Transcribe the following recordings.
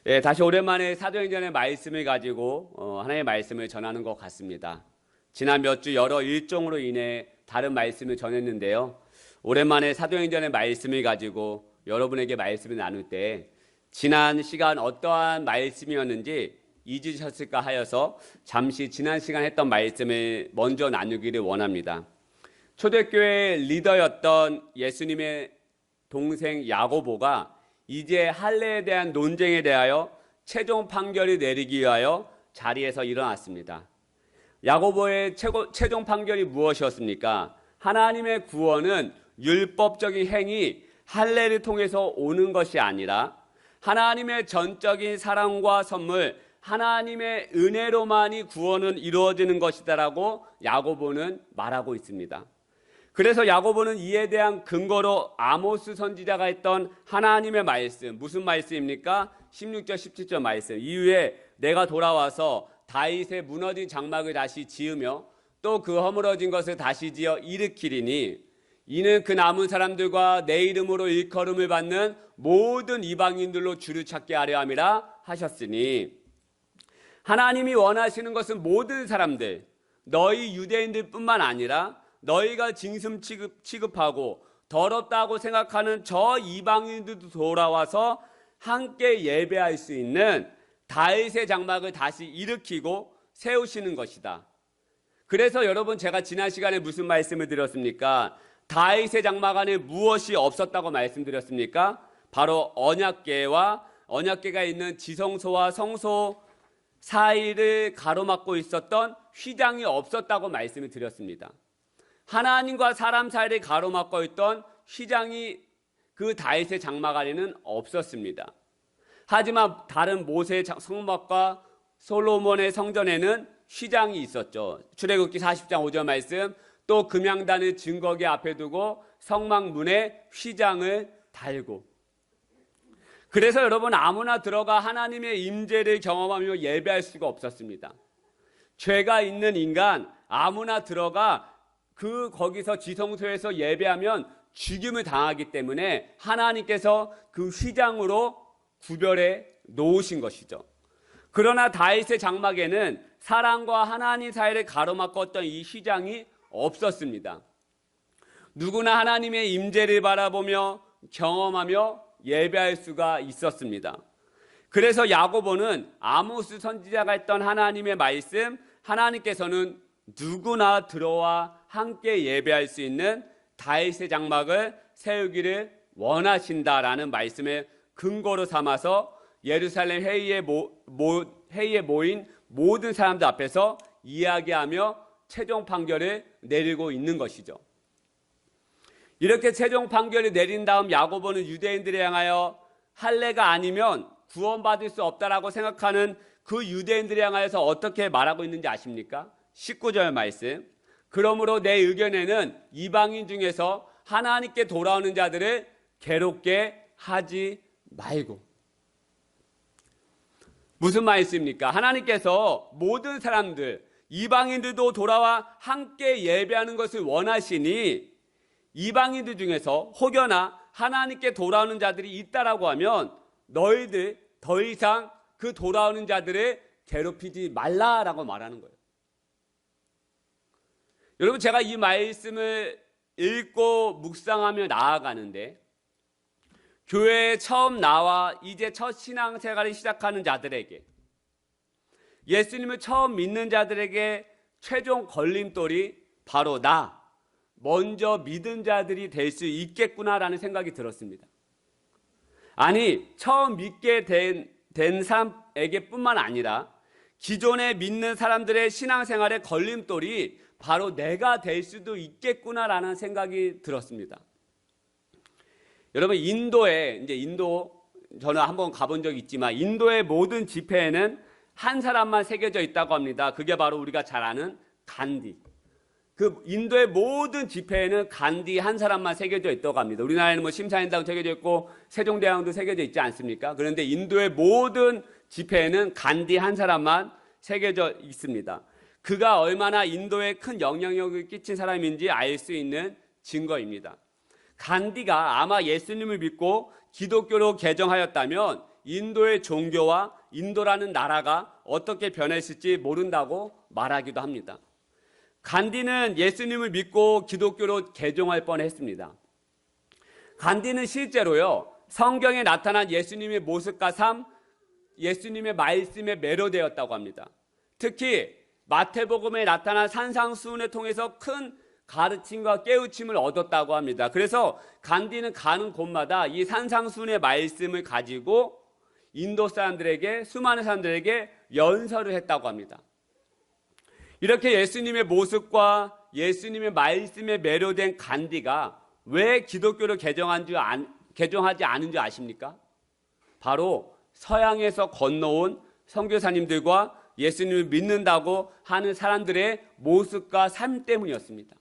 예, 다시 오랜만에 사도행전의 말씀을 가지고 하나님의 말씀을 전하는 것 같습니다. 지난 몇 주 여러 일정으로 인해 다른 말씀을 전했는데요. 오랜만에 사도행전의 말씀을 가지고 여러분에게 말씀을 나눌 때 지난 시간 어떠한 말씀이었는지 잊으셨을까 하여서 잠시 지난 시간 했던 말씀을 먼저 나누기를 원합니다. 초대교회 리더였던 예수님의 동생 야고보가 이제 할례에 대한 논쟁에 대하여 최종 판결을 내리기 위하여 자리에서 일어났습니다. 야고보의 최종 판결이 무엇이었습니까? 하나님의 구원은 율법적인 행위, 할례를 통해서 오는 것이 아니라 하나님의 전적인 사랑과 선물, 하나님의 은혜로만이 구원은 이루어지는 것이다라고 야고보는 말하고 있습니다. 그래서 야고보는 이에 대한 근거로 아모스 선지자가 했던 하나님의 말씀, 무슨 말씀입니까? 16절 17절 말씀. 이후에 내가 돌아와서 다윗의 무너진 장막을 다시 지으며 또 그 허물어진 것을 다시 지어 일으키리니 이는 그 남은 사람들과 내 이름으로 일컬음을 받는 모든 이방인들로 주를 찾게 하려 함이라 하셨으니, 하나님이 원하시는 것은 모든 사람들, 너희 유대인들 뿐만 아니라 너희가 징승 취급하고 더럽다고 생각하는 저 이방인들도 돌아와서 함께 예배할 수 있는 다윗의 장막을 다시 일으키고 세우시는 것이다. 그래서 여러분, 제가 지난 시간에 무슨 말씀을 드렸습니까? 다윗의 장막 안에 무엇이 없었다고 말씀드렸습니까? 바로 언약궤가 있는 지성소와 성소 사이를 가로막고 있었던 휘장이 없었다고 말씀을 드렸습니다. 하나님과 사람 사이를 가로막고 있던 휘장이 그 다윗의 장막 안에는 없었습니다. 하지만 다른 모세의 성막과 솔로몬의 성전에는 휘장이 있었죠. 출애굽기 40장 5절 말씀, 또 금양단을 증거기 앞에 두고 성막 문에 휘장을 달고. 그래서 여러분, 아무나 들어가 하나님의 임재를 경험하며 예배할 수가 없었습니다. 죄가 있는 인간 아무나 들어가 거기서 지성소에서 예배하면 죽임을 당하기 때문에 하나님께서 그 휘장으로 구별해 놓으신 것이죠. 그러나 다윗의 장막에는 사람과 하나님 사이를 가로막았던 이 휘장이 없었습니다. 누구나 하나님의 임재를 바라보며 경험하며 예배할 수가 있었습니다. 그래서 야고보는 아모스 선지자가 했던 하나님의 말씀, 하나님께서는 누구나 들어와 함께 예배할 수 있는 다윗의 장막을 세우기를 원하신다라는 말씀을 근거로 삼아서 예루살렘 회의에 모인 모든 사람들 앞에서 이야기하며 최종 판결을 내리고 있는 것이죠. 이렇게 최종 판결을 내린 다음 야고보는 유대인들에 향하여 할례가 아니면 구원받을 수 없다라고 생각하는 그 유대인들에 향하여서 어떻게 말하고 있는지 아십니까? 19절 말씀. 그러므로 내 의견에는 이방인 중에서 하나님께 돌아오는 자들을 괴롭게 하지 말고. 무슨 말씀입니까? 하나님께서 모든 사람들, 이방인들도 돌아와 함께 예배하는 것을 원하시니 이방인들 중에서 혹여나 하나님께 돌아오는 자들이 있다라고 하면 너희들 더 이상 그 돌아오는 자들을 괴롭히지 말라라고 말하는 거예요. 여러분, 제가 이 말씀을 읽고 묵상하며 나아가는데, 교회에 처음 나와 이제 첫 신앙생활을 시작하는 자들에게, 예수님을 처음 믿는 자들에게 최종 걸림돌이 바로 먼저 믿은 자들이 될 수 있겠구나라는 생각이 들었습니다. 아니, 처음 믿게 된 사람에게 뿐만 아니라 기존에 믿는 사람들의 신앙생활의 걸림돌이 바로 내가 될 수도 있겠구나라는 생각이 들었습니다. 여러분, 인도 저는 한번 가본 적이 있지만 인도의 모든 집회에는 한 사람만 새겨져 있다고 합니다. 그게 바로 우리가 잘 아는 간디. 그 인도의 모든 집회에는 간디 한 사람만 새겨져 있다고 합니다. 우리나라에는 심사인당 새겨져 있고 세종대왕도 새겨져 있지 않습니까? 그런데 인도의 모든 집회에는 간디 한 사람만 새겨져 있습니다. 그가 얼마나 인도에 큰 영향력을 끼친 사람인지 알 수 있는 증거입니다. 간디가 아마 예수님을 믿고 기독교로 개정하였다면 인도의 종교와 인도라는 나라가 어떻게 변했을지 모른다고 말하기도 합니다. 간디는 예수님을 믿고 기독교로 개종할 뻔했습니다. 간디는 실제로요, 성경에 나타난 예수님의 모습과 삶, 예수님의 말씀에 매료되었다고 합니다. 특히 마태복음에 나타난 산상수훈을 통해서 큰 가르침과 깨우침을 얻었다고 합니다. 그래서 간디는 가는 곳마다 이 산상수훈의 말씀을 가지고 인도 사람들에게, 수많은 사람들에게 연설을 했다고 합니다. 이렇게 예수님의 모습과 예수님의 말씀에 매료된 간디가 왜 기독교를 개종하지 않은 줄 아십니까? 바로 서양에서 건너온 선교사님들과 예수님을 믿는다고 하는 사람들의 모습과 삶 때문이었습니다.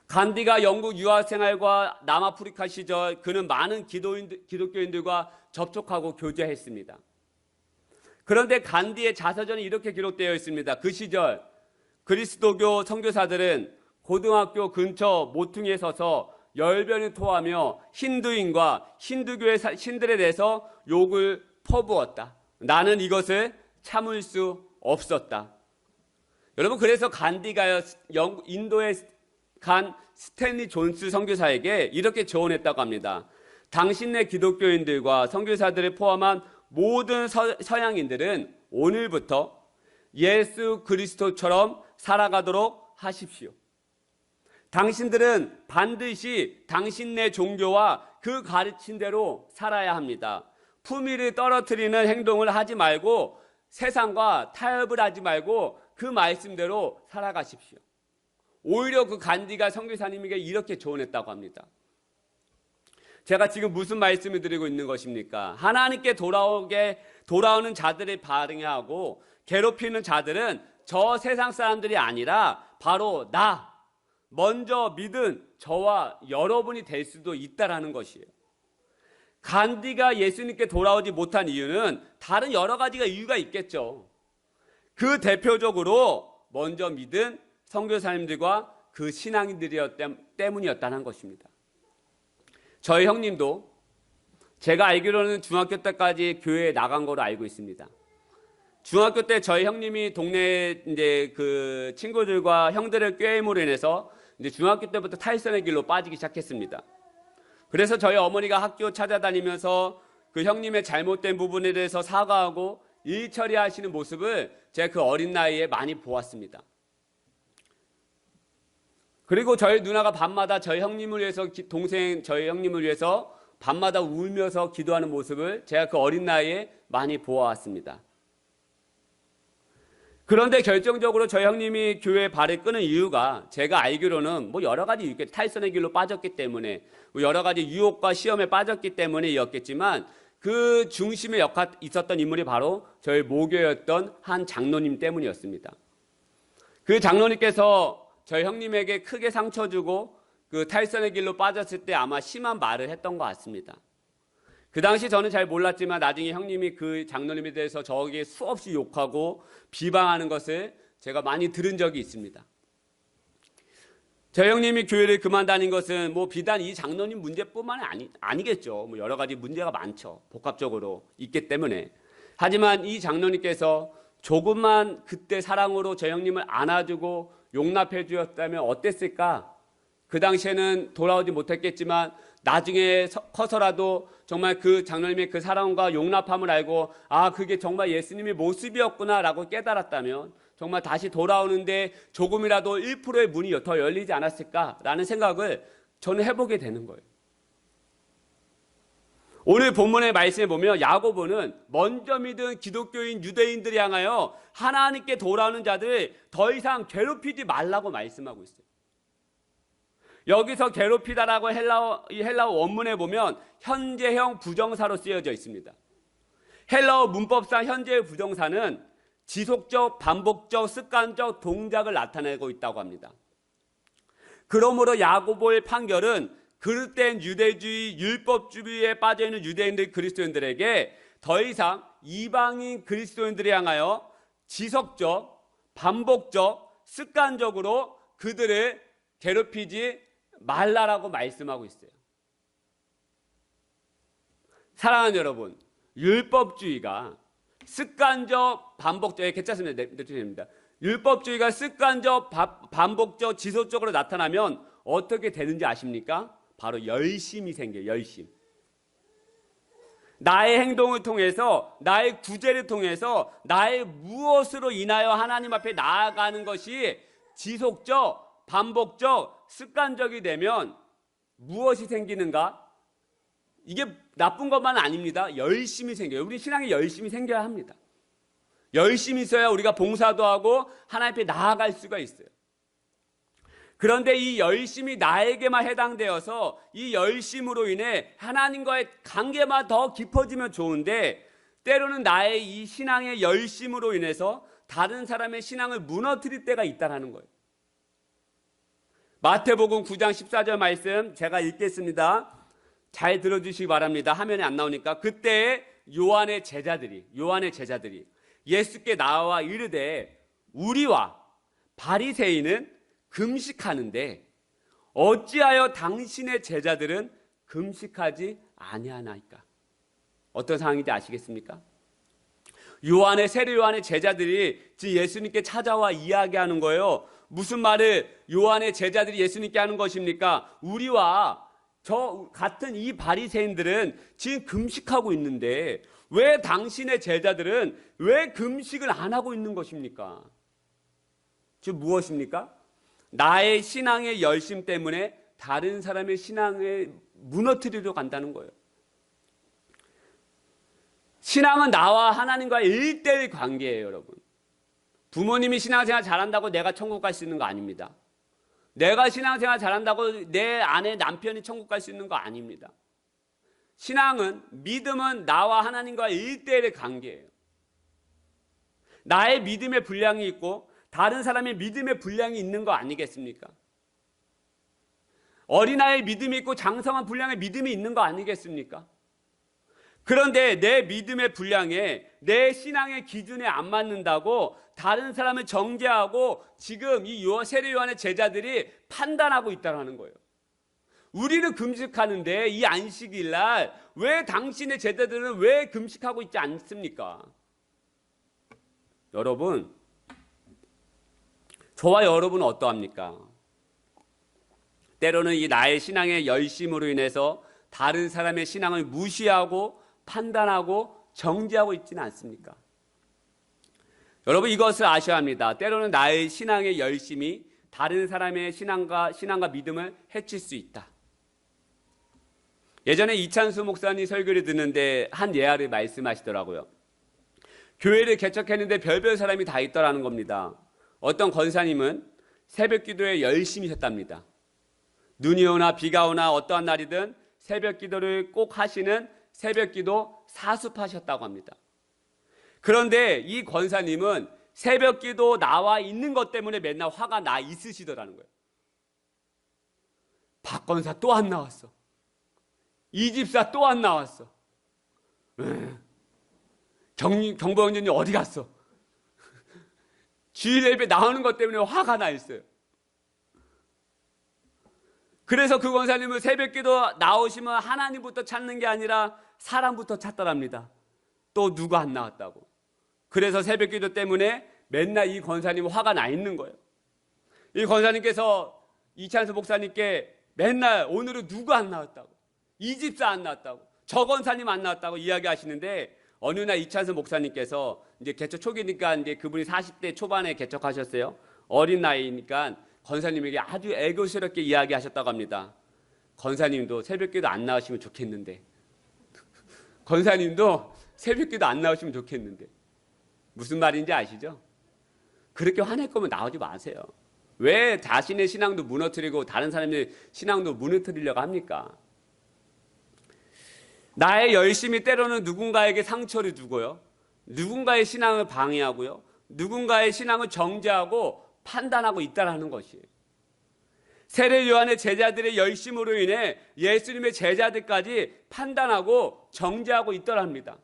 간디가 영국 유학생활과 남아프리카 시절 그는 많은 기독교인들과 접촉하고 교제했습니다. 그런데 간디의 자서전에 이렇게 기록되어 있습니다. 그 시절 그리스도교 선교사들은 고등학교 근처 모퉁이에 서서 열변을 토하며 힌두인과 힌두교의 신들에 대해서 욕을 퍼부었다. 나는 이것을 참을 수 없었다. 여러분, 그래서 간디가 인도에 간 스탠리 존스 선교사에게 이렇게 조언했다고 합니다. 당신네 기독교인들과 선교사들을 포함한 모든 서양인들은 오늘부터 예수 그리스도처럼 살아가도록 하십시오. 당신들은 반드시 당신네 종교와 그 가르침대로 살아야 합니다. 품위를 떨어뜨리는 행동을 하지 말고 세상과 타협을 하지 말고 그 말씀대로 살아가십시오. 오히려 그 간디가 선교사님에게 이렇게 조언했다고 합니다. 제가 지금 무슨 말씀을 드리고 있는 것입니까? 하나님께 돌아오는 자들을 반응하고 괴롭히는 자들은 저 세상 사람들이 아니라 바로 먼저 믿은 저와 여러분이 될 수도 있다라는 것이에요. 간디가 예수님께 돌아오지 못한 이유는 다른 여러 가지가 이유가 있겠죠. 그 대표적으로 먼저 믿은 선교사님들과 그 신앙인들이었기 때문이었다는 것입니다. 저희 형님도 제가 알기로는 중학교 때까지 교회에 나간 거로 알고 있습니다. 중학교 때 저희 형님이 동네 이제 그 친구들과 형들의 꾀임으로 인해서 이제 중학교 때부터 탈선의 길로 빠지기 시작했습니다. 그래서 저희 어머니가 학교 찾아다니면서 그 형님의 잘못된 부분에 대해서 사과하고 일 처리하시는 모습을 제가 그 어린 나이에 많이 보았습니다. 그리고 저희 누나가 밤마다 저희 형님을 위해서 저희 형님을 위해서 밤마다 울면서 기도하는 모습을 제가 그 어린 나이에 많이 보아왔습니다. 그런데 결정적으로 저희 형님이 교회에 발을 끄는 이유가 제가 알기로는 여러 가지 이유겠 탈선의 길로 빠졌기 때문에 여러 가지 유혹과 시험에 빠졌기 때문이었겠지만 그 중심에 있었던 인물이 바로 저희 모교였던 한 장로님 때문이었습니다. 그 장로님께서 저희 형님에게 크게 상처 주고 그 탈선의 길로 빠졌을 때 아마 심한 말을 했던 것 같습니다. 그 당시 저는 잘 몰랐지만 나중에 형님이 그 장로님에 대해서 저에게 수없이 욕하고 비방하는 것을 제가 많이 들은 적이 있습니다. 저희 형님이 교회를 그만 다닌 것은 비단 이 장로님 문제뿐만 아니겠죠. 여러 가지 문제가 많죠. 복합적으로 있기 때문에. 하지만 이 장로님께서 조금만 그때 사랑으로 저희 형님을 안아주고 용납해 주었다면 어땠을까? 그 당시에는 돌아오지 못했겠지만 나중에 커서라도 정말 그 장로님의 그 사랑과 용납함을 알고 그게 정말 예수님의 모습이었구나 라고 깨달았다면 정말 다시 돌아오는데 조금이라도 1%의 문이 더 열리지 않았을까라는 생각을 저는 해보게 되는 거예요. 오늘 본문의 말씀에 보면 야고보는 먼저 믿은 기독교인 유대인들을 향하여 하나님께 돌아오는 자들을 더 이상 괴롭히지 말라고 말씀하고 있어요. 여기서 괴롭히다라고 헬라어 원문에 보면 현재형 부정사로 쓰여져 있습니다. 헬라어 문법상 현재의 부정사는 지속적, 반복적, 습관적 동작을 나타내고 있다고 합니다. 그러므로 야고보의 판결은 그릇된 유대주의, 율법주의에 빠져있는 유대인들 그리스도인들에게 더 이상 이방인 그리스도인들을 향하여 지속적, 반복적, 습관적으로 그들을 괴롭히지 말라라고 말씀하고 있어요. 사랑하는 여러분, 율법주의가 습관적, 반복적, 괜찮습니다. 됩니다. 율법주의가 습관적, 반복적, 지속적으로 나타나면 어떻게 되는지 아십니까? 바로 열심이 생겨요. 열심. 나의 행동을 통해서, 나의 구제를 통해서, 나의 무엇으로 인하여 하나님 앞에 나아가는 것이 지속적, 반복적, 습관적이 되면 무엇이 생기는가? 이게 나쁜 것만 아닙니다. 열심히 생겨요. 우리 신앙에 열심히 생겨야 합니다. 열심히 있어야 우리가 봉사도 하고 하나님 앞에 나아갈 수가 있어요. 그런데 이 열심이 나에게만 해당되어서 이 열심으로 인해 하나님과의 관계만 더 깊어지면 좋은데, 때로는 나의 이 신앙의 열심으로 인해서 다른 사람의 신앙을 무너뜨릴 때가 있다는 거예요. 마태복음 9장 14절 말씀 제가 읽겠습니다. 잘 들어주시기 바랍니다. 화면에 안 나오니까. 그때 요한의 제자들이 예수께 나와 이르되 우리와 바리새인은 금식하는데 어찌하여 당신의 제자들은 금식하지 아니하나이까? 어떤 상황인지 아시겠습니까? 세례 요한의 제자들이 지금 예수님께 찾아와 이야기하는 거예요. 무슨 말을 요한의 제자들이 예수님께 하는 것입니까? 우리와 저 같은 이 바리새인들은 지금 금식하고 있는데 왜 당신의 제자들은 왜 금식을 안 하고 있는 것입니까? 즉 무엇입니까? 나의 신앙의 열심 때문에 다른 사람의 신앙을 무너뜨리려 간다는 거예요. 신앙은 나와 하나님과의 1:1 관계예요, 여러분. 부모님이 신앙생활 잘한다고 내가 천국 갈 수 있는 거 아닙니다. 내가 신앙생활 잘한다고 내 아내 남편이 천국 갈 수 있는 거 아닙니다. 신앙은, 믿음은 나와 하나님과의 1:1의 관계예요. 나의 믿음의 분량이 있고 다른 사람의 믿음의 분량이 있는 거 아니겠습니까? 어린아이의 믿음이 있고 장성한 분량의 믿음이 있는 거 아니겠습니까? 그런데 내 믿음의 분량에, 내 신앙의 기준에 안 맞는다고 다른 사람을 정죄하고 지금 이 세례 요한의 제자들이 판단하고 있다는 거예요. 우리는 금식하는데 이 안식일 날 왜 당신의 제자들은 왜 금식하고 있지 않습니까? 여러분, 저와 여러분은 어떠합니까? 때로는 이 나의 신앙의 열심으로 인해서 다른 사람의 신앙을 무시하고 판단하고 정죄하고 있지는 않습니까? 여러분, 이것을 아셔야 합니다. 때로는 나의 신앙의 열심이 다른 사람의 신앙과 믿음을 해칠 수 있다. 예전에 이찬수 목사님 설교를 듣는데 한 예화를 말씀하시더라고요. 교회를 개척했는데 별별 사람이 다 있더라는 겁니다. 어떤 권사님은 새벽 기도에 열심히 했답니다. 눈이 오나 비가 오나 어떠한 날이든 새벽 기도를 꼭 하시는 새벽 기도 사수파셨다고 합니다. 그런데 이 권사님은 새벽 기도 나와 있는 것 때문에 맨날 화가 나 있으시더라는 거예요. 박 권사 또 안 나왔어. 이 집사 또 안 나왔어. 경보원장님 어디 갔어? 주일 예배 나오는 것 때문에 화가 나 있어요. 그래서 그 권사님은 새벽 기도 나오시면 하나님부터 찾는 게 아니라 사람부터 찾더랍니다. 또 누가 안 나왔다고. 그래서 새벽 기도 때문에 맨날 이 권사님은 화가 나 있는 거예요. 이 권사님께서 이찬수 목사님께 맨날 오늘은 누가 안 나왔다고, 이 집사 안 나왔다고, 저 권사님 안 나왔다고 이야기하시는데, 어느 날 이찬수 목사님께서 이제 개척 초기니까 이제 그분이 40대 초반에 개척하셨어요. 어린 나이니까 권사님에게 아주 애교스럽게 이야기하셨다고 합니다. 권사님도 새벽기도 안 나오시면 좋겠는데, 권사님도 새벽기도 안 나오시면 좋겠는데, 무슨 말인지 아시죠? 그렇게 화낼 거면 나오지 마세요. 왜 자신의 신앙도 무너뜨리고 다른 사람의 신앙도 무너뜨리려고 합니까? 나의 열심이 때로는 누군가에게 상처를 주고요, 누군가의 신앙을 방해하고요, 누군가의 신앙을 정죄하고 판단하고 있다는 것이에요. 세례 요한의 제자들의 열심으로 인해 예수님의 제자들까지 판단하고 정죄하고 있더랍니다.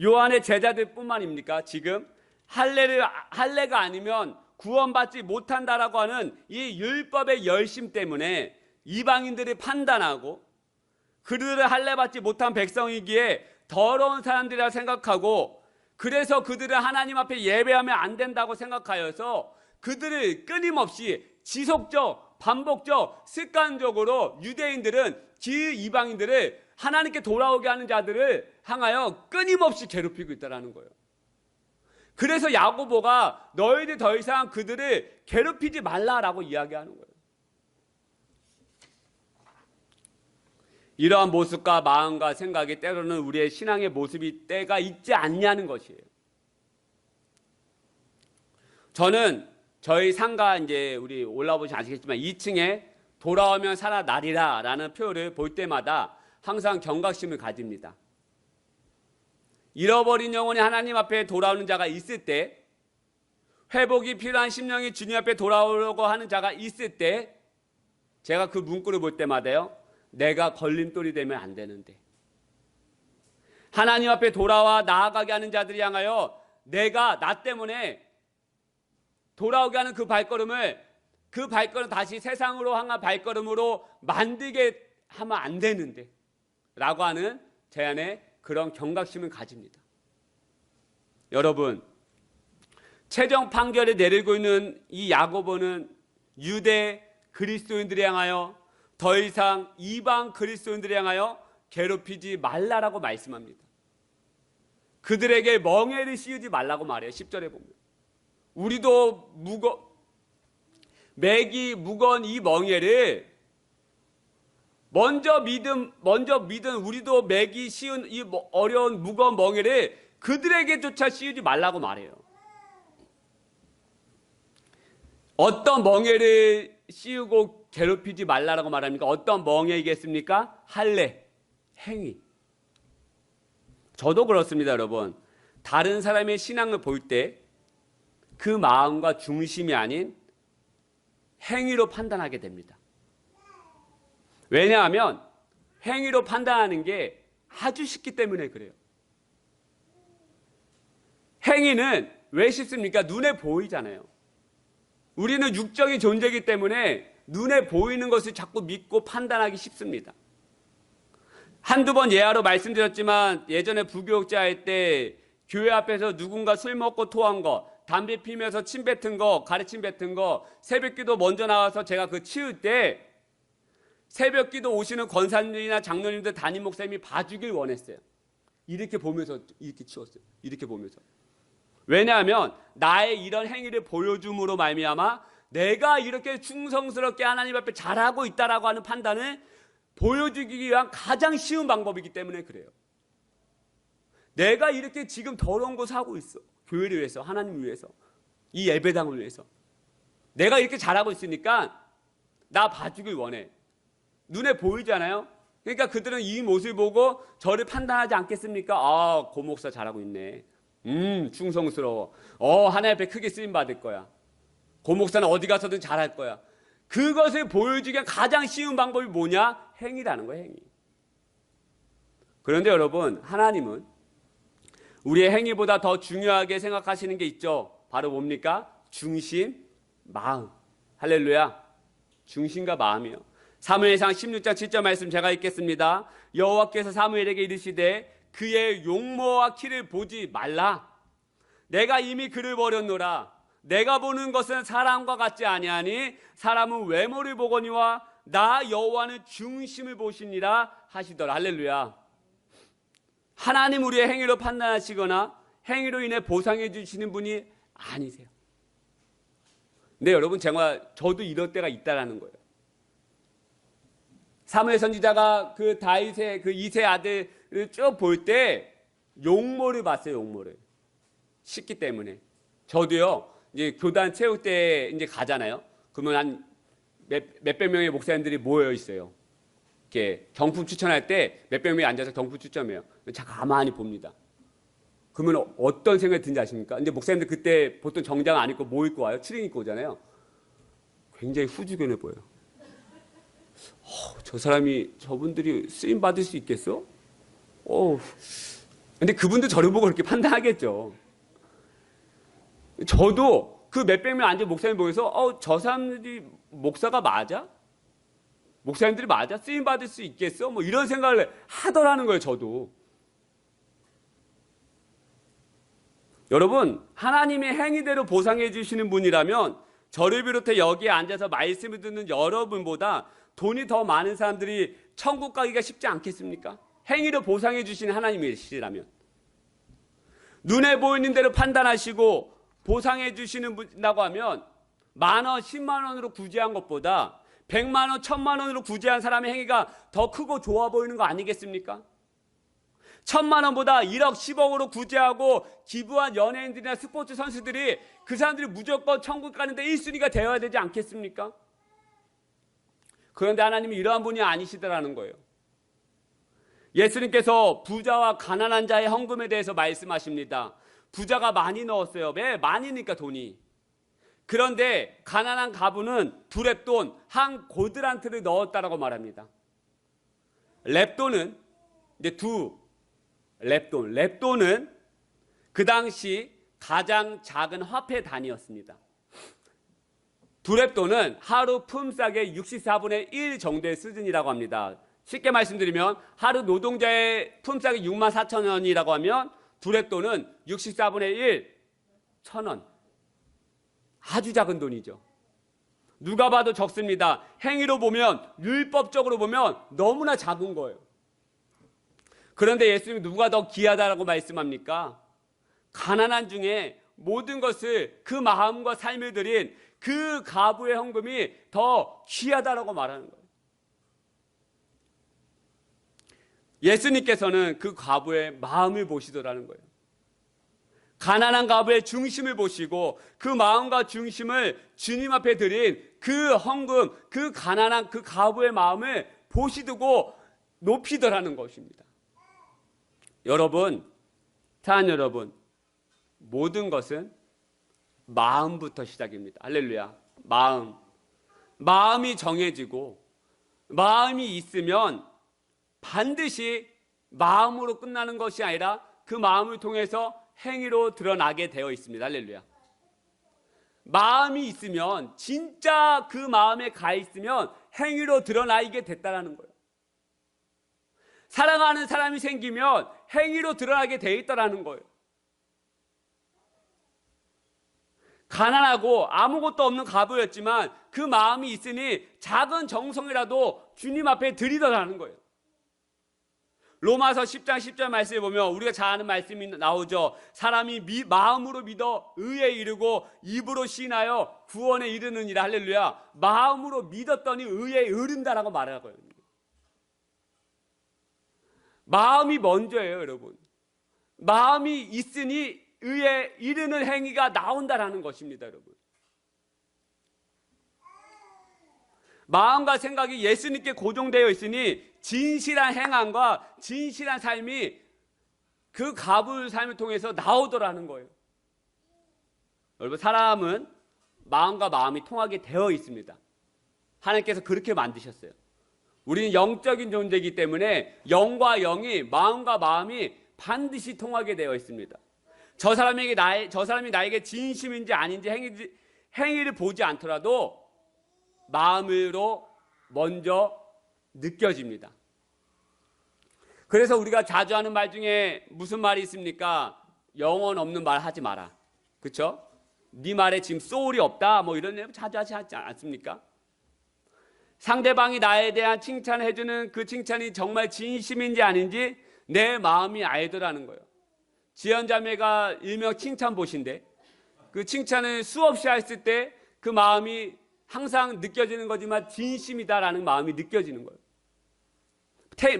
요한의 제자들뿐만입니까? 지금 할례가 아니면 구원받지 못한다라고 하는 이 율법의 열심 때문에 이방인들이 판단하고, 그들을 할례받지 못한 백성이기에 더러운 사람들이라 생각하고, 그래서 그들은 하나님 앞에 예배하면 안 된다고 생각하여서 그들을 끊임없이 지속적, 반복적, 습관적으로 유대인들은 이방인들을 하나님께 돌아오게 하는 자들을 향하여 끊임없이 괴롭히고 있다는 거예요. 그래서 야고보가 너희들 더 이상 그들을 괴롭히지 말라라고 이야기하는 거예요. 이러한 모습과 마음과 생각이 때로는 우리의 신앙의 모습이 때가 있지 않냐는 것이에요. 저는 저희 상가 이제 우리 올라오시면 아시겠지만 2층에 돌아오면 살아나리라 라는 표를 볼 때마다 항상 경각심을 가집니다. 잃어버린 영혼이 하나님 앞에 돌아오는 자가 있을 때, 회복이 필요한 심령이 주님 앞에 돌아오려고 하는 자가 있을 때, 제가 그 문구를 볼 때마다요, 내가 걸림돌이 되면 안 되는데, 하나님 앞에 돌아와 나아가게 하는 자들이 향하여 내가 나 때문에 돌아오게 하는 그 발걸음을 다시 세상으로 향한 발걸음으로 만들게 하면 안 되는데 라고 하는 제 안에 그런 경각심을 가집니다. 여러분, 최종 판결을 내리고 있는 이 야고보는 유대 그리스도인들을 향하여 더 이상 이방 그리스도인들을 향하여 괴롭히지 말라라고 말씀합니다. 그들에게 멍에를 씌우지 말라고 말해요. 10절에 보면 우리도 맥이 무거운 이 멍에를 먼저 믿은 우리도 맥이 씌운 이 어려운 무거운 멍에를 그들에게조차 씌우지 말라고 말해요. 어떤 멍에를 씌우고 괴롭히지 말라고 말합니까? 어떤 멍에이겠습니까? 할례, 행위. 저도 그렇습니다, 여러분. 다른 사람의 신앙을 볼 때 그 마음과 중심이 아닌 행위로 판단하게 됩니다. 왜냐하면 행위로 판단하는 게 아주 쉽기 때문에 그래요. 행위는 왜 쉽습니까? 눈에 보이잖아요. 우리는 육적인 존재이기 때문에 눈에 보이는 것을 자꾸 믿고 판단하기 쉽습니다. 한두 번 예화로 말씀드렸지만 예전에 부교육자 할 때 교회 앞에서 누군가 술 먹고 토한 거, 담배 피면서 침 뱉은 거, 가래침 뱉은 거, 새벽기도 먼저 나와서 제가 그 치울 때 새벽기도 오시는 권사님이나 장로님들 담임 목사님이 봐주길 원했어요. 이렇게 보면서 이렇게 치웠어요. 이렇게 보면서. 왜냐하면 나의 이런 행위를 보여줌으로 말미암아 내가 이렇게 충성스럽게 하나님 앞에 잘하고 있다라고 하는 판단을 보여주기 위한 가장 쉬운 방법이기 때문에 그래요. 내가 이렇게 지금 더러운 거 사고 있어. 교회를 위해서, 하나님을 위해서, 이 예배당을 위해서. 내가 이렇게 잘하고 있으니까 나 봐주길 원해. 눈에 보이잖아요. 그러니까 그들은 이 모습을 보고 저를 판단하지 않겠습니까? 아, 고 목사 잘하고 있네. 충성스러워. 하나님 앞에 크게 쓰임 받을 거야. 고 목사는 어디 가서든 잘할 거야. 그것을 보여주기 위한 가장 쉬운 방법이 뭐냐? 행위라는 거예요, 행위. 그런데 여러분, 하나님은 우리의 행위보다 더 중요하게 생각하시는 게 있죠. 바로 뭡니까? 중심, 마음. 할렐루야. 중심과 마음이요. 사무엘상 16장 7절 말씀 제가 읽겠습니다. 여호와께서 사무엘에게 이르시되 그의 용모와 키를 보지 말라. 내가 이미 그를 버렸노라. 내가 보는 것은 사람과 같지 아니하니 사람은 외모를 보거니와 나 여호와는 중심을 보시니라 하시더라. 할렐루야. 하나님 우리의 행위로 판단하시거나 행위로 인해 보상해 주시는 분이 아니세요. 근데 여러분, 저도 이럴 때가 있다라는 거예요. 사무엘 선지자가 그 다윗의 그 이세 아들을 쭉 볼 때 용모를 봤어요, 용모를. 쉽기 때문에. 저도요, 이제 교단 체육대회 이제 가잖아요. 그러면 한 몇백 명의 목사님들이 모여 있어요. 이렇게 경품 추천할 때 몇백 명이 앉아서 경품 추첨해요. 제가 가만히 봅니다. 그러면 어떤 생각이 드는지 아십니까? 이제 목사님들 그때 보통 정장 안 입고 뭐 입고 와요? 추링 입고 오잖아요. 굉장히 후주견해 보여요. 저분들이 쓰임 받을 수 있겠어? 근데 그분도 저를 보고 그렇게 판단하겠죠. 저도 그 몇백 명 앉은 목사님 보면서 저 사람들이 목사가 맞아? 목사님들이 맞아? 쓰임 받을 수 있겠어? 뭐 이런 생각을 하더라는 거예요, 저도. 여러분, 하나님의 행위대로 보상해 주시는 분이라면 저를 비롯해 여기에 앉아서 말씀을 듣는 여러분보다 돈이 더 많은 사람들이 천국 가기가 쉽지 않겠습니까? 행위로 보상해 주시는 하나님이시라면. 눈에 보이는 대로 판단하시고 보상해 주시는 분이라고 하면 10,000원, 10만 원으로 구제한 것보다 100만 원, 1,000만 원으로 구제한 사람의 행위가 더 크고 좋아 보이는 거 아니겠습니까? 1,000만 원보다 1억, 10억으로 구제하고 기부한 연예인들이나 스포츠 선수들이 그 사람들이 무조건 천국 가는데 1순위가 되어야 되지 않겠습니까? 그런데 하나님이 이러한 분이 아니시더라는 거예요. 예수님께서 부자와 가난한 자의 헌금에 대해서 말씀하십니다. 부자가 많이 넣었어요. 왜? 많이니까 돈이. 그런데 가난한 가부는 두렙돈 한 고드란트를 넣었다라고 말합니다. 렙돈은 이제 렙돈은 그 당시 가장 작은 화폐 단위였습니다. 두렙돈은 하루 품삯의 64분의 1 정도의 수준이라고 합니다. 쉽게 말씀드리면 하루 노동자의 품삯이 64,000원이라고 하면 두렙돈은 64분의 1, 1,000원. 아주 작은 돈이죠. 누가 봐도 적습니다. 행위로 보면, 율법적으로 보면 너무나 작은 거예요. 그런데 예수님이 누가 더 귀하다라고 말씀합니까? 가난한 중에 모든 것을 그 마음과 삶을 들인 그 가부의 헌금이 더 귀하다라고 말하는 거예요. 예수님께서는 그 가부의 마음을 보시더라는 거예요. 가난한 가부의 중심을 보시고 그 마음과 중심을 주님 앞에 드린 그 헌금, 그 가난한 그 가부의 마음을 보시고 높이더라는 것입니다. 여러분, 사랑하는 여러분, 모든 것은 마음부터 시작입니다. 할렐루야. 마음이 정해지고 마음이 있으면 반드시 마음으로 끝나는 것이 아니라 그 마음을 통해서 행위로 드러나게 되어 있습니다. 할렐루야. 마음이 있으면, 진짜 그 마음에 가 있으면 행위로 드러나게 됐다라는 거예요. 사랑하는 사람이 생기면 행위로 드러나게 돼 있다라는 거예요. 가난하고 아무것도 없는 가부였지만 그 마음이 있으니 작은 정성이라도 주님 앞에 드리더라는 거예요. 로마서 10장 10절 말씀을 보면 우리가 잘 아는 말씀이 나오죠. 사람이 마음으로 믿어 의에 이르고 입으로 시인하여 구원에 이르느니라. 할렐루야. 마음으로 믿었더니 의에 이른다라고 말하고요. 마음이 먼저예요, 여러분. 마음이 있으니 의에 이르는 행위가 나온다라는 것입니다, 여러분. 마음과 생각이 예수님께 고정되어 있으니 진실한 행함과 진실한 삶이 그 가부의 삶을 통해서 나오더라는 거예요. 여러분, 사람은 마음과 마음이 통하게 되어 있습니다. 하나님께서 그렇게 만드셨어요. 우리는 영적인 존재이기 때문에 영과 영이, 마음과 마음이 반드시 통하게 되어 있습니다. 저 사람이 나에게 진심인지 아닌지 행위를 보지 않더라도 마음으로 먼저 느껴집니다. 그래서 우리가 자주 하는 말 중에 무슨 말이 있습니까? 영혼 없는 말 하지 마라. 그렇죠? 네 말에 지금 소울이 없다. 뭐 이런 얘기 자주 하지 않습니까? 상대방이 나에 대한 칭찬을 해주는 그 칭찬이 정말 진심인지 아닌지 내 마음이 알더라는 거예요. 지연자매가 일명 칭찬보신데 그 칭찬을 수없이 했을 때 그 마음이 항상 느껴지는 거지만 진심이다라는 마음이 느껴지는 거예요.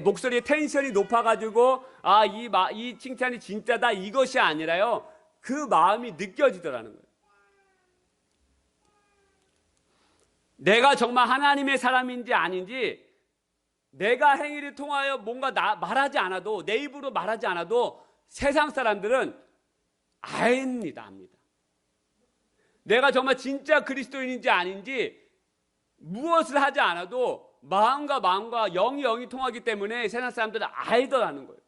목소리의 텐션이 높아가지고 이 칭찬이 진짜다 이것이 아니라요. 그 마음이 느껴지더라는 거예요. 내가 정말 하나님의 사람인지 아닌지 내가 행위를 통하여 뭔가 말하지 않아도 내 입으로 말하지 않아도 세상 사람들은 압니다. 내가 정말 진짜 그리스도인인지 아닌지 무엇을 하지 않아도 마음과 영이 통하기 때문에 세상 사람들은 알더라는 거예요.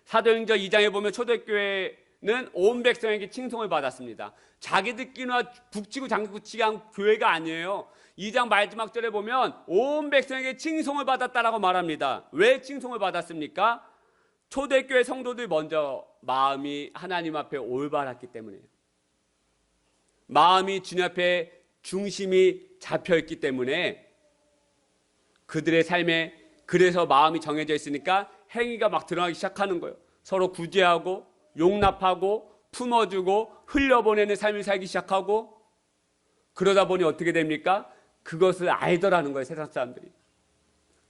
사도행전 2장에 보면 초대교회는 온 백성에게 칭송을 받았습니다. 자기들끼리나 북치고 장구치기 한 교회가 아니에요. 2장 마지막 절에 보면 온 백성에게 칭송을 받았다라고 말합니다. 왜 칭송을 받았습니까? 초대교회 성도들 먼저 마음이 하나님 앞에 올바랐기 때문이에요. 마음이 주님 앞에 중심이 잡혀있기 때문에 그들의 삶에 그래서 마음이 정해져 있으니까 행위가 막 드러나기 시작하는 거예요. 서로 구제하고 용납하고 품어주고 흘려보내는 삶을 살기 시작하고 그러다 보니 어떻게 됩니까? 그것을 알더라는 거예요. 세상 사람들이.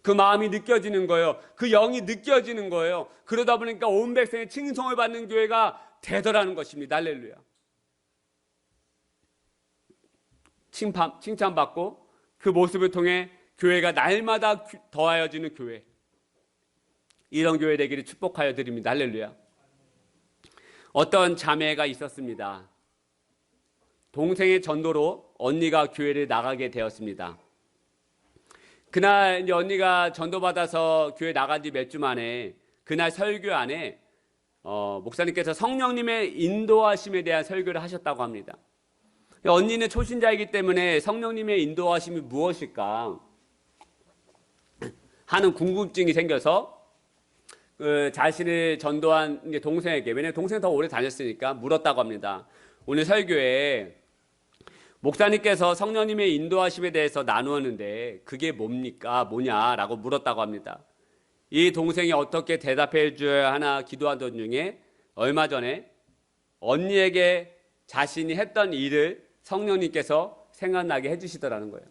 그 마음이 느껴지는 거예요. 그 영이 느껴지는 거예요. 그러다 보니까 온 백성의 칭송을 받는 교회가 되더라는 것입니다. 할렐루야. 칭찬받고 그 모습을 통해 교회가 날마다 더하여지는 교회, 이런 교회 되기를 축복하여 드립니다. 할렐루야. 어떤 자매가 있었습니다. 동생의 전도로 언니가 교회를 나가게 되었습니다. 그날 이제 언니가 전도받아서 교회 나간 지 몇 주 만에 그날 설교 안에 목사님께서 성령님의 인도하심에 대한 설교를 하셨다고 합니다. 언니는 초신자이기 때문에 성령님의 인도하심이 무엇일까 하는 궁금증이 생겨서 자신을 전도한 동생에게, 왜냐하면 동생이 더 오래 다녔으니까 물었다고 합니다. 오늘 설교에 목사님께서 성령님의 인도하심에 대해서 나누었는데 그게 뭐냐라고 물었다고 합니다. 이 동생이 어떻게 대답해 줘야 하나 기도하던 중에 얼마 전에 언니에게 자신이 했던 일을 성령님께서 생각나게 해주시더라는 거예요.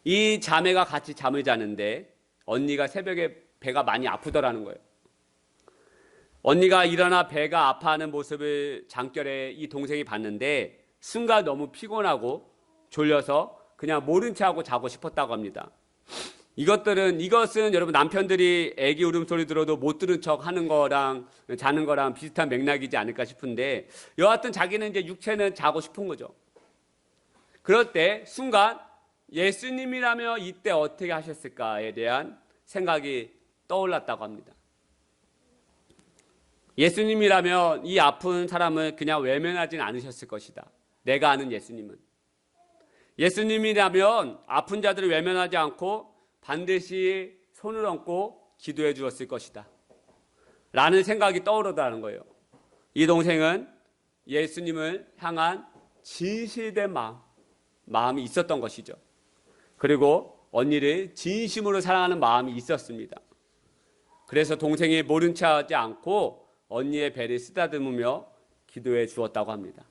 이 자매가 같이 잠을 자는데 언니가 새벽에 배가 많이 아프더라는 거예요. 언니가 일어나 배가 아파하는 모습을 잠결에 이 동생이 봤는데 순간 너무 피곤하고 졸려서 그냥 모른 체하고 자고 싶었다고 합니다. 이것은 여러분 남편들이 애기 울음소리 들어도 못 들은 척 하는 거랑 자는 거랑 비슷한 맥락이지 않을까 싶은데 여하튼 자기는 이제 육체는 자고 싶은 거죠. 그럴 때 순간 예수님이라며 이때 어떻게 하셨을까에 대한 생각이 떠올랐다고 합니다. 예수님이라면 이 아픈 사람을 그냥 외면하진 않으셨을 것이다. 내가 아는 예수님은. 예수님이라면 아픈 자들을 외면하지 않고 반드시 손을 얹고 기도해 주었을 것이다 라는 생각이 떠오르다는 거예요. 이 동생은 예수님을 향한 진실된 마음이 있었던 것이죠. 그리고 언니를 진심으로 사랑하는 마음이 있었습니다. 그래서 동생이 모른 체 하지 않고 언니의 배를 쓰다듬으며 기도해 주었다고 합니다.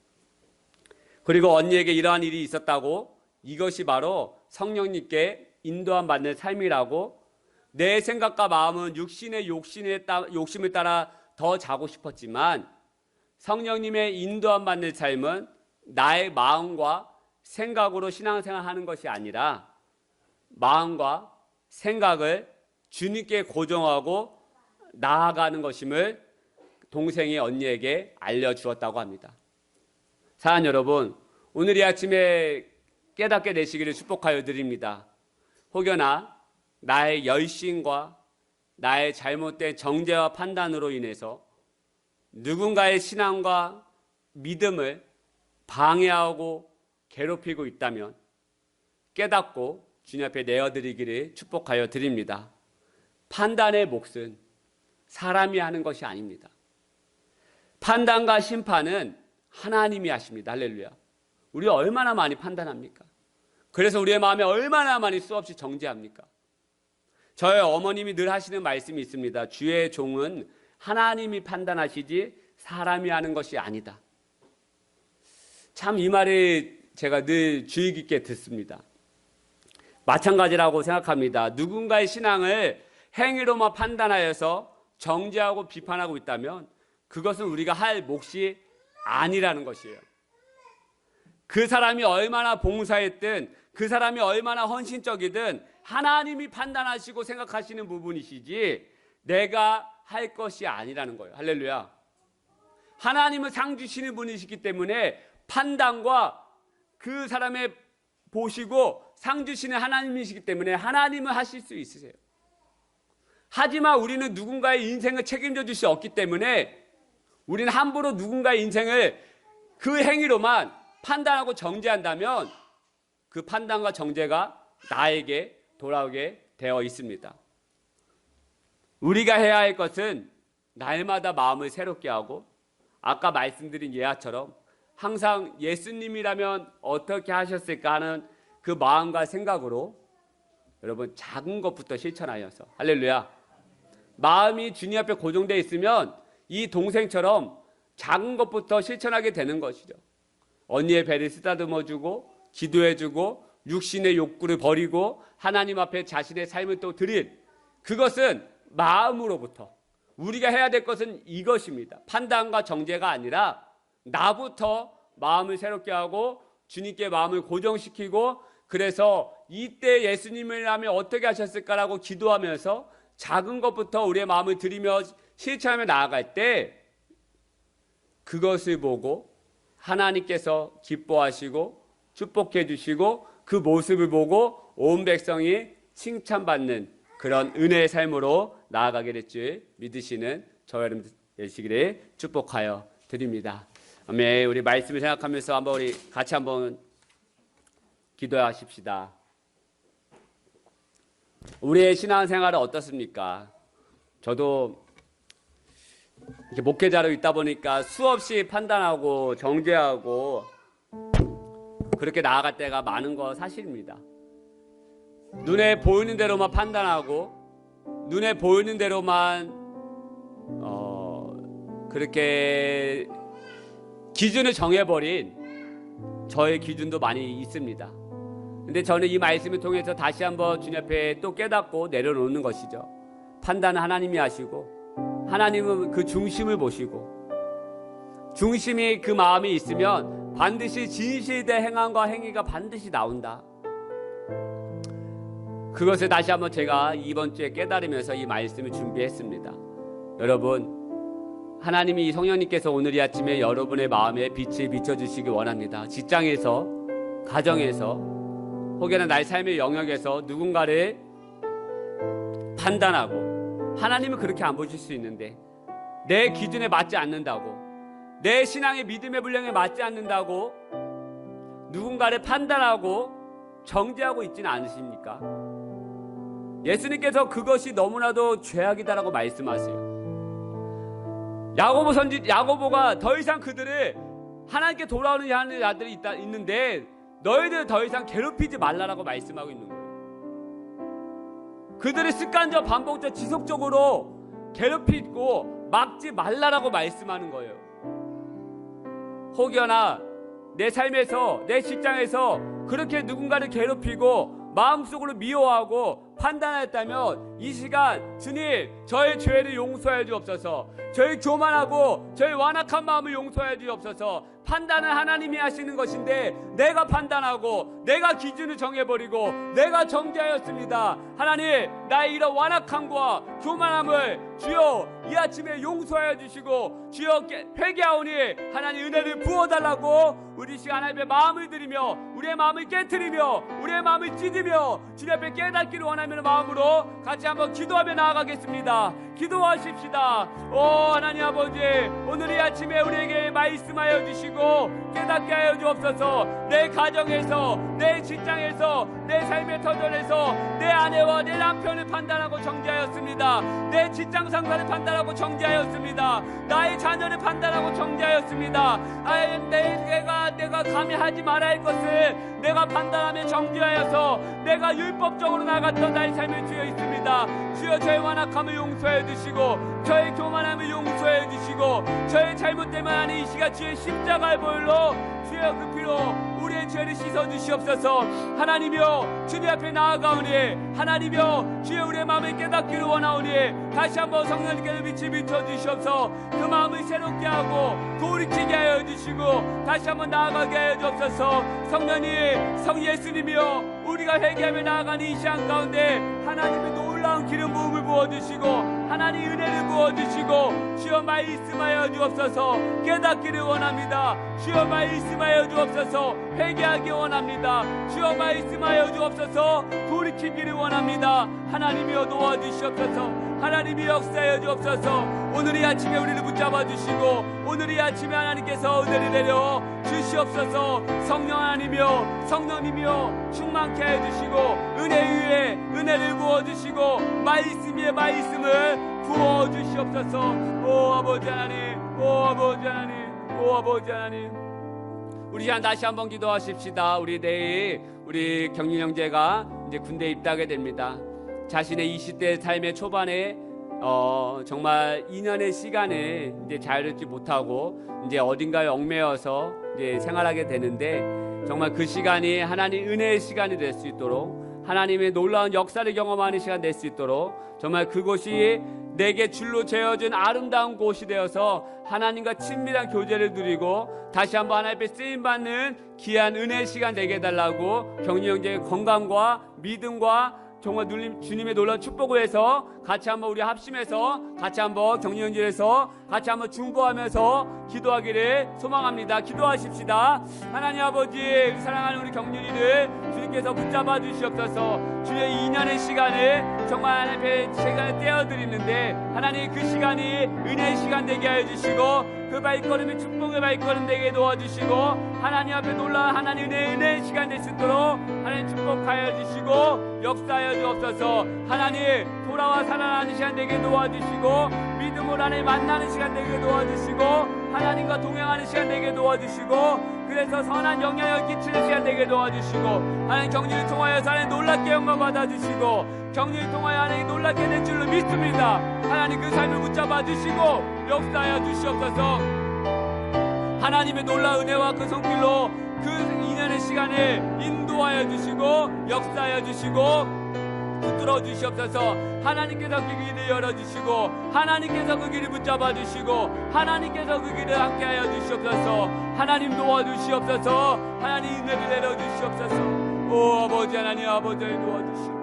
그리고 언니에게 이러한 일이 있었다고, 이것이 바로 성령님께 인도함 받는 삶이라고, 내 생각과 마음은 육신의 욕심을 따라 더 자고 싶었지만 성령님의 인도함 받는 삶은 나의 마음과 생각으로 신앙생활하는 것이 아니라 마음과 생각을 주님께 고정하고 나아가는 것임을 동생이 언니에게 알려주었다고 합니다. 사랑하는 여러분, 오늘 이 아침에 깨닫게 되시기를 축복하여 드립니다. 혹여나 나의 열심과 나의 잘못된 정죄와 판단으로 인해서 누군가의 신앙과 믿음을 방해하고 괴롭히고 있다면 깨닫고 주님 앞에 내어드리기를 축복하여 드립니다. 판단의 몫은 사람이 하는 것이 아닙니다. 판단과 심판은 하나님이 하십니다. 할렐루야. 우리가 얼마나 많이 판단합니까? 그래서 우리의 마음에 얼마나 많이 수없이 정죄합니까? 저희 어머님이 늘 하시는 말씀이 있습니다. 주의 종은 하나님이 판단하시지 사람이 하는 것이 아니다. 참 이 말을 제가 늘 주의 깊게 듣습니다. 마찬가지라고 생각합니다. 누군가의 신앙을 행위로만 판단하여서 정죄하고 비판하고 있다면 그것은 우리가 할 몫이 아니라는 것이에요. 그 사람이 얼마나 봉사했든 그 사람이 얼마나 헌신적이든 하나님이 판단하시고 생각하시는 부분이시지 내가 할 것이 아니라는 거예요. 할렐루야. 하나님은 상 주시는 분이시기 때문에 판단과 그 사람의 보시고 상 주시는 하나님이시기 때문에 하나님은 하실 수 있으세요. 하지만 우리는 누군가의 인생을 책임져 줄 수 없기 때문에 우리는 함부로 누군가의 인생을 그 행위로만 판단하고 정죄한다면 그 판단과 정죄가 나에게 돌아오게 되어 있습니다. 우리가 해야 할 것은 날마다 마음을 새롭게 하고 아까 말씀드린 예화처럼 항상 예수님이라면 어떻게 하셨을까 하는 그 마음과 생각으로 여러분 작은 것부터 실천하여서 할렐루야, 마음이 주님 앞에 고정되어 있으면 이 동생처럼 작은 것부터 실천하게 되는 것이죠. 언니의 배를 쓰다듬어주고 기도해주고 육신의 욕구를 버리고 하나님 앞에 자신의 삶을 또 드릴, 그것은 마음으로부터 우리가 해야 될 것은 이것입니다. 판단과 정죄가 아니라 나부터 마음을 새롭게 하고 주님께 마음을 고정시키고, 그래서 이때 예수님이라면 어떻게 하셨을까라고 기도하면서 작은 것부터 우리의 마음을 들이며 실천하며 나아갈 때 그것을 보고 하나님께서 기뻐하시고 축복해 주시고 그 모습을 보고 온 백성이 칭찬받는 그런 은혜의 삶으로 나아가게 될 줄 믿으시는 저와 여러분 되시기를 축복하여 드립니다. 아멘. 우리 말씀을 생각하면서 한번 우리 같이 한번 기도하십시다. 우리의 신앙생활은 어떻습니까? 저도 이렇게 목회자로 있다 보니까 수없이 판단하고 정죄하고 그렇게 나아갈 때가 많은 거 사실입니다. 눈에 보이는 대로만 판단하고 눈에 보이는 대로만 그렇게 기준을 정해버린 저의 기준도 많이 있습니다. 근데 저는 이 말씀을 통해서 다시 한번 주님 앞에 또 깨닫고 내려놓는 것이죠. 판단은 하나님이 하시고 하나님은 그 중심을 보시고, 중심이 그 마음이 있으면 반드시 진실된 행함과 행위가 반드시 나온다. 그것을 다시 한번 제가 이번 주에 깨달으면서 이 말씀을 준비했습니다. 여러분, 하나님이 성령님께서 오늘 이 아침에 여러분의 마음에 빛을 비춰주시기 원합니다. 직장에서, 가정에서, 혹여나 나의 삶의 영역에서 누군가를 판단하고, 하나님은 그렇게 안 보실 수 있는데 내 기준에 맞지 않는다고, 내 신앙의 믿음의 분량에 맞지 않는다고 누군가를 판단하고 정죄하고 있지는 않으십니까? 예수님께서 그것이 너무나도 죄악이다라고 말씀하세요. 야고보가 더 이상 그들을 하나님께 돌아오는 자들이 있는데 너희들 더 이상 괴롭히지 말라라고 말씀하고 있는 거예요. 그들의 습관적 반복적 지속적으로 괴롭히고 막지 말라라고 말씀하는 거예요. 혹여나 내 삶에서, 내 직장에서 그렇게 누군가를 괴롭히고 마음속으로 미워하고 판단하였다면 이 시간 주님, 저의 죄를 용서해 주옵소서. 저의 교만하고 저의 완악한 마음을 용서해 주옵소서. 판단은 하나님이 하시는 것인데 내가 판단하고 내가 기준을 정해버리고 내가 정죄하였습니다. 하나님, 나의 이런 완악함과 교만함을 주여 이 아침에 용서하여 주시고 주여 회개하오니 하나님 은혜를 부어달라고 우리 시간 하나님의 마음을 드리며 우리의 마음을 깨트리며 우리의 마음을 찢으며 주님 앞에 깨닫기를 원하는 마음으로 같이 한번 기도하며 나아가겠습니다. 기도하십시다. 오 하나님 아버지, 오늘 이 아침에 우리에게 말씀하여 주시고 깨닫게 하여 주옵소서. 내 가정에서, 내 직장에서, 내 삶의 터전에서 내 아내와 내 남편을 판단하고 정죄하였습니다. 내 직장 상사를 판단하고 정죄하였습니다. 나의 자녀를 판단하고 정죄하였습니다. 내가 감히 하지 말아야 할 것을 내가 판단하며 정죄하여서 내가 율법적으로 나갔던 나의 삶에 주여 있습니다. 주여 저의 완악함을 용서해 주시고 저의 교만함을 용서해 주시고 저의 잘못 때문에 하는 이 시간 주의 십자가의 보혈로 주여 그 피로 우리의 죄를 씻어 주시옵소서. 하나님이여 주님 앞에 나아가오니 하나님이여 주여 우리의 마음을 깨닫기를 원하오니 다시 한번 성령님께서 빛을 비춰주시옵소서. 그 마음을 새롭게 하고 돌이키게 하여 주시고 다시 한번 나아가게 하여 주옵소서. 성령님, 성 예수님이여 우리가 회개하며 나아가는 이 시간 가운데 하나님의 놀라운 기름 부음을 부어주시고 하나님 은혜를 부어주시고 주여 말씀하여 주옵소서. 깨닫기를 원합니다. 주여 말씀하여 주옵소서. 회개하기 원합니다. 주여 말씀하여 주옵소서. 돌이키기를 원합니다. 하나님이여 도와주시옵소서. 하나님이 역사하여 주옵소서. 오늘 이 아침에 우리를 붙잡아 주시고 오늘 이 아침에 하나님께서 은혜를 내려 주시옵소서. 성령 하나님이여 성령님이여 충만케 해 주시고 은혜 위에 은혜를 부어 주시고 말씀 위에 말씀을 부어 주시옵소서. 오 아버지 하나님, 오 아버지 하나님, 오 아버지 하나님, 우리 다시 한번 기도하십시다. 우리 내일 우리 경륜 형제가 이제 군대에 입대하게 됩니다. 자신의 20대 삶의 초반에 정말 2년의 시간을 이제 자유롭지 못하고 이제 어딘가에 얽매여서 이제 생활하게 되는데, 정말 그 시간이 하나님 은혜의 시간이 될 수 있도록, 하나님의 놀라운 역사를 경험하는 시간 될 수 있도록, 정말 그곳이 내게 줄로 재어진 아름다운 곳이 되어서 하나님과 친밀한 교제를 누리고 다시 한번 하나님 앞에 쓰임받는 귀한 은혜의 시간 되게 해달라고 경륜 형제의 건강과 믿음과 정말 주님의 놀라운 축복을 해서 같이 한번 우리 합심해서 같이 한번 경륜 형제에서 같이 한번 중보하면서 기도하기를 소망합니다. 기도하십시다. 하나님 아버지, 사랑하는 우리 경륜이를 주님께서 붙잡아 주시옵소서. 주의 2년의 시간을 정말 하나님 앞에 시간을 떼어드리는데 하나님 그 시간이 은혜의 시간 되게 하여 주시고 그 발걸음이 축복의 발걸음 되게 도와주시고 하나님 앞에 놀라운 하나님 은혜의 시간 될 수 있도록 하나님 축복하여 주시고 역사하여 주옵소서. 하나님 돌아와 살아나는 시간 되게 도와주시고 믿음으로 하나님 만나는 시간 되게 도와주시고 하나님과 동행하는 시간 되게 도와주시고 그래서 선한 영향을 끼치는 시간 되게 도와주시고 하나님 경륜을 통하여서 하나님 놀랍게 영광 받아주시고 경륜을 통하여 하나님 놀랍게 될 줄로 믿습니다. 하나님 그 삶을 붙잡아 주시고 역사하여 주시옵소서. 하나님의 놀라운 은혜와 그 손길로 그 2년의 시간을 인도하여 주시고 역사하여 주시고 붙들어 주시옵소서. 하나님께서 그 길을 열어주시고 하나님께서 그 길을 붙잡아 주시고 하나님께서 그 길을 함께하여 주시옵소서. 하나님 도와주시옵소서. 하나님 은혜를 내려주시옵소서. 오 아버지 하나님, 아버지 도와주시옵소서.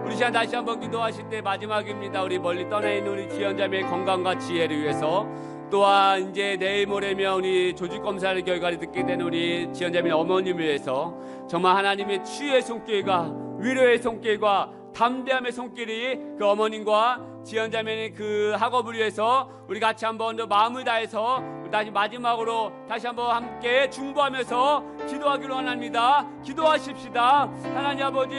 우리 시간 다시 한번 기도하실 때 마지막입니다. 우리 멀리 떠나 있는 우리 지연자매의 건강과 지혜를 위해서, 또한 이제 내일 모레면 우리 조직검사의 결과를 듣게 되는 우리 지연자매 어머님을 위해서 정말 하나님의 치유의 손길과 위로의 손길과 담대함의 손길이 그 어머님과 지연자매의 그 학업을 위해서 우리 같이 한번 더 마음을 다해서 다시 마지막으로 다시 한번 함께 중보하면서 기도하기로 원합니다. 기도하십시다. 하나님 아버지,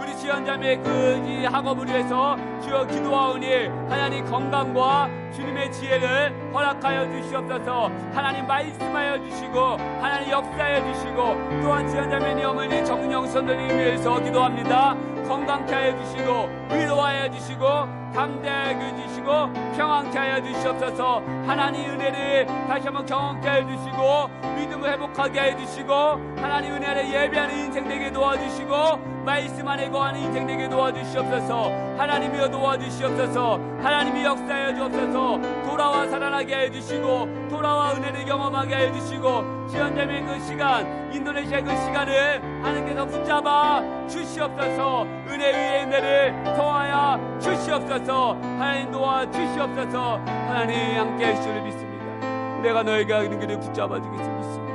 우리 지연자매의 그 학업을 위해서 주여 기도하오니 하나님 건강과 주님의 지혜를 허락하여 주시옵소서. 하나님 말씀하여 주시고 하나님 역사하여 주시고 또한 지연자매의 어머니 정은영 선생님을 위해서 기도합니다. 건강케 하여 주시고 위로하여 주시고 담대하게 해주시고 평안케 하여 주시옵소서. 하나님 은혜를 다시 한번 경험케 하여 주시고 믿음을 회복하게 하여 주시고 하나님 은혜를 예배하는 인생 되게 도와주시고 말씀 안에 거하는 인생 되게 도와주시옵소서. 하나님이여 도와주시옵소서. 하나님이 역사하여 주옵소서. 돌아와 살아나게 하여 주시고 돌아와 은혜를 경험하게 하여 주시고 지연자매의 그 시간, 인도네시아의 그 시간을 하나님께서 붙잡아 주시옵소서. 은혜 위에 은혜를 더하여 주시옵소서. 하나님 도와 주시옵소서. 하나님 함께 하실 줄 믿습니다. 내가 너에게 하는 길을 붙잡아 주겠습니다. 믿습니다.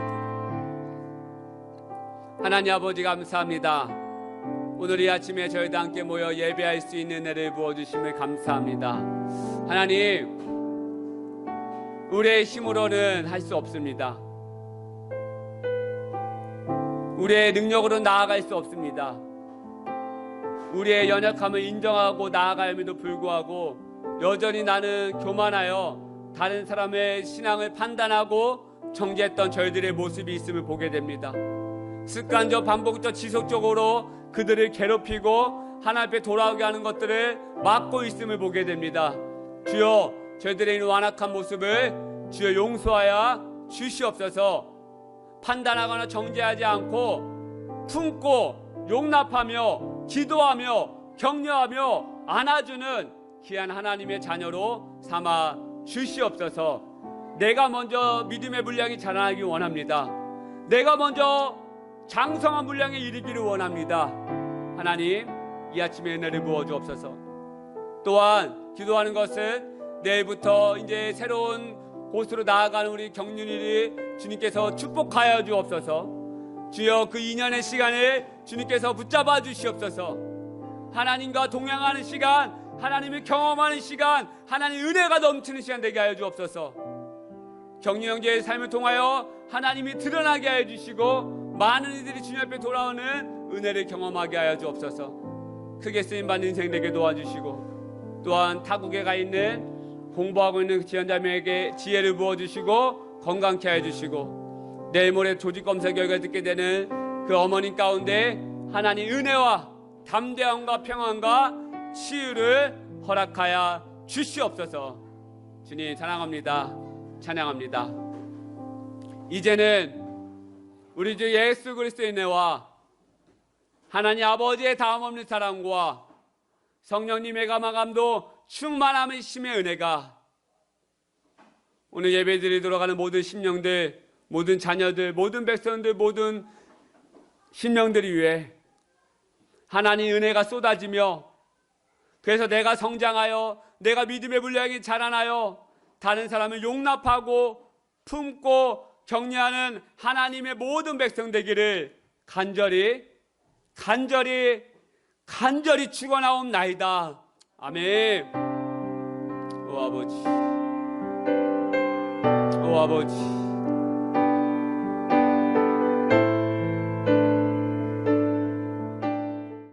하나님 아버지 감사합니다. 오늘 이 아침에 저희도 함께 모여 예배할 수 있는 은혜를 부어주심을 감사합니다. 하나님, 우리의 힘으로는 할 수 없습니다. 우리의 능력으로 나아갈 수 없습니다. 우리의 연약함을 인정하고 나아감에도 불구하고 여전히 나는 교만하여 다른 사람의 신앙을 판단하고 정죄했던 저희들의 모습이 있음을 보게 됩니다. 습관적, 반복적, 지속적으로 그들을 괴롭히고 하나님 앞에 돌아오게 하는 것들을 막고 있음을 보게 됩니다. 주여, 저희들의 이 완악한 모습을 주여 용서하여 주시옵소서. 판단하거나 정죄하지 않고 품고 용납하며 기도하며 격려하며 안아주는 귀한 하나님의 자녀로 삼아 주시옵소서. 내가 먼저 믿음의 분량이 자라나기 원합니다. 내가 먼저 장성한 분량에 이르기를 원합니다. 하나님, 이 아침에 은혜를 부어주옵소서. 또한 기도하는 것은 내일부터 이제 새로운 곳으로 나아가는 우리 경륜이를 주님께서 축복하여 주옵소서. 주여, 그 2년의 시간을 주님께서 붙잡아 주시옵소서. 하나님과 동행하는 시간, 하나님을 경험하는 시간, 하나님의 은혜가 넘치는 시간 되게 하여 주옵소서. 격려 형제의 삶을 통하여 하나님이 드러나게 하여 주시고 많은 이들이 주님 앞에 돌아오는 은혜를 경험하게 하여 주옵소서. 크게 쓰임받는 인생 되게 도와주시고, 또한 타국에 가 있는 공부하고 있는 지원자매에게 지혜를 부어주시고 건강케 하여 주시고, 내일 모레 조직검사 결과 듣게 되는 그 어머님 가운데 하나님 은혜와 담대함과 평안과 치유를 허락하여 주시옵소서. 주님 사랑합니다. 찬양합니다. 이제는 우리 주 예수 그리스도의 은혜와 하나님 아버지의 다음없는 사랑과 성령님의 감화감도 충만함의 심의 은혜가 오늘 예배드리도록 하는 모든 심령들, 모든 자녀들, 모든 백성들, 모든 심령들이 위해 하나님 은혜가 쏟아지며, 그래서 내가 성장하여 내가 믿음의 분량이 자라나여 다른 사람을 용납하고 품고 격려하는 하나님의 모든 백성 되기를 간절히 축원하옵나이다. 아멘. 오 아버지, 오 아버지,